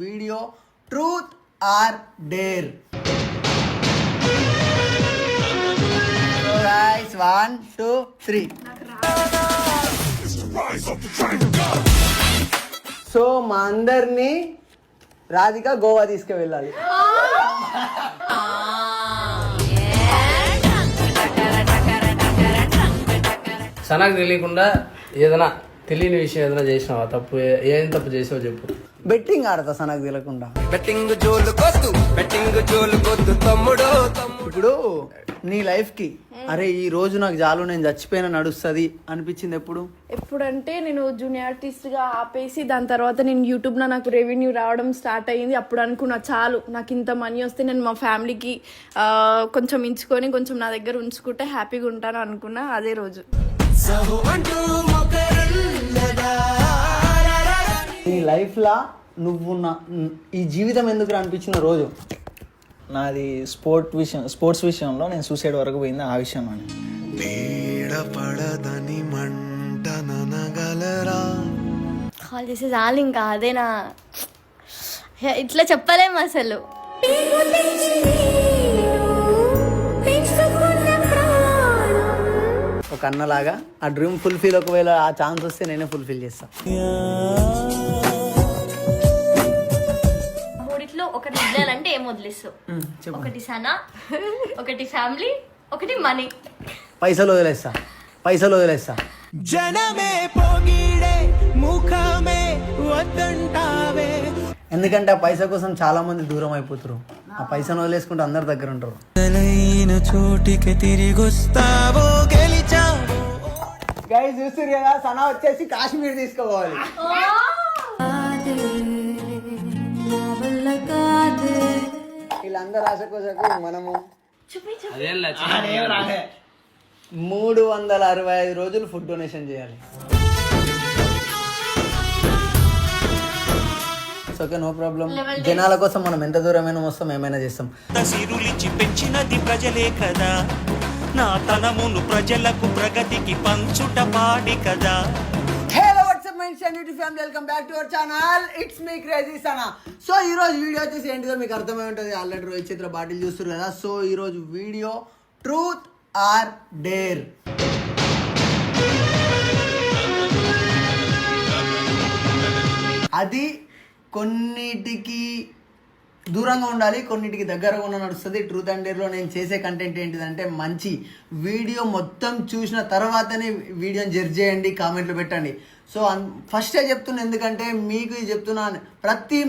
Video truth or dare. Guys 1 2 3. So మా అందరినీ రాధిక గోవా తీసుకువెళ్ళాలి. సనాకు తెలియకుండా ఏదైనా తెలియని విషయం ఏదైనా చేసినావా? తప్పు ఏం తప్పు చేసావో చెప్పు. బెట్టింగ్ ఆడతా సనాకు తెలియకుండా. ఇప్పుడు నీ లైఫ్ కి అరే ఈ రోజు నాకు చాలు నేను చచ్చిపోయినా నడుస్తుంది అనిపించింది ఎప్పుడు? ఎప్పుడంటే నేను జూనియర్ ఆర్టిస్ట్గా ఆపేసి దాని తర్వాత నేను యూట్యూబ్లో నాకు రెవెన్యూ రావడం స్టార్ట్ అయ్యింది. అప్పుడు అనుకున్నా చాలు నాకు ఇంత మనీ వస్తే నేను మా ఫ్యామిలీకి కొంచెం ఇచ్చుకొని కొంచెం నా దగ్గర ఉంచుకుంటే హ్యాపీగా ఉంటాను అనుకున్నా. అదే రోజు నీ లైఫ్లా నువ్వు ఈ జీవితం ఎందుకు అనిపించిన రోజు? నాది స్పోర్ట్స్ విషయంలో నేను సూసైడ్ వరకు పోయింది ఆ విషయంలోనే. కాల్ చేసి చాలు ఇంకా అదేనా ఇట్లా చెప్పలేము అసలు. ఒక అన్నలాగా ఆ డ్రీమ్ ఫుల్ఫిల్ ఒకవేళ ఆ ఛాన్స్ వస్తే నేనే ఫుల్ఫిల్ చేస్తా. మూడిట్లో ఒకటి వదిలేయాలంటే ఏం వదిలేస్తావు? ఒకటి సనా, ఒకటి ఫ్యామిలీ, ఒకటి మనీ. పైసలు వదిలేస్తా. జనమే పొగిడే ముఖమే వద్దంటావే. ఎందుకంటే ఆ పైసా కోసం చాలా మంది దూరం అయిపోతారు. ఆ పైసను వదిలేసుకుంటే అందరి దగ్గర ఉంటారు. చోటికి తిరిగొస్తావో గెలిచావో. గైస్ చూస్తారు కదా, సనా వచ్చేసి కాశ్మీర్ తీసుకోవాలి. వీళ్ళందరూ ఆశ కోసకు మనము 365 రోజులు ఫుడ్ డొనేషన్ చేయాలి. Okay, no problem. జనాల కోసం మనం ఎంత దూరమైనా వస్తాం, ఏమైనా చేస్తాం. సిరులిచి పెంచినది ప్రజలే కదా, నా తనమును ప్రజలకు ప్రగతికి పంచుట పాడి కదా. Hello WhatsApp my YouTube family, welcome back to our channel. It's me crazy Sana. So ఈ రోజు వీడియో వచ్చేసి ఏంటిదో మీకు అర్థమై ఉంటుంది. ఆల్రెడీ రోహిత్ చిత్ర బాటిల్ చూస్తారు కదా. సో ఈ రోజు వీడియో ట్రూత్ ఆర్ డేర్. అది కొన్నిటికి దూరంగా ఉండాలి, కొన్నిటికి దగ్గరగా ఉన్న నడుస్తుంది. ట్రూత్ అండ్ డేర్లో నేను చేసే కంటెంట్ ఏంటిదంటే మంచి వీడియో మొత్తం చూసిన తర్వాతనే వీడియోని జడ్జ్ చేయండి, కామెంట్లు పెట్టండి. సో ఫస్టే చెప్తున్నా, ఎందుకంటే మీకు చెప్తున్నాను ప్రతి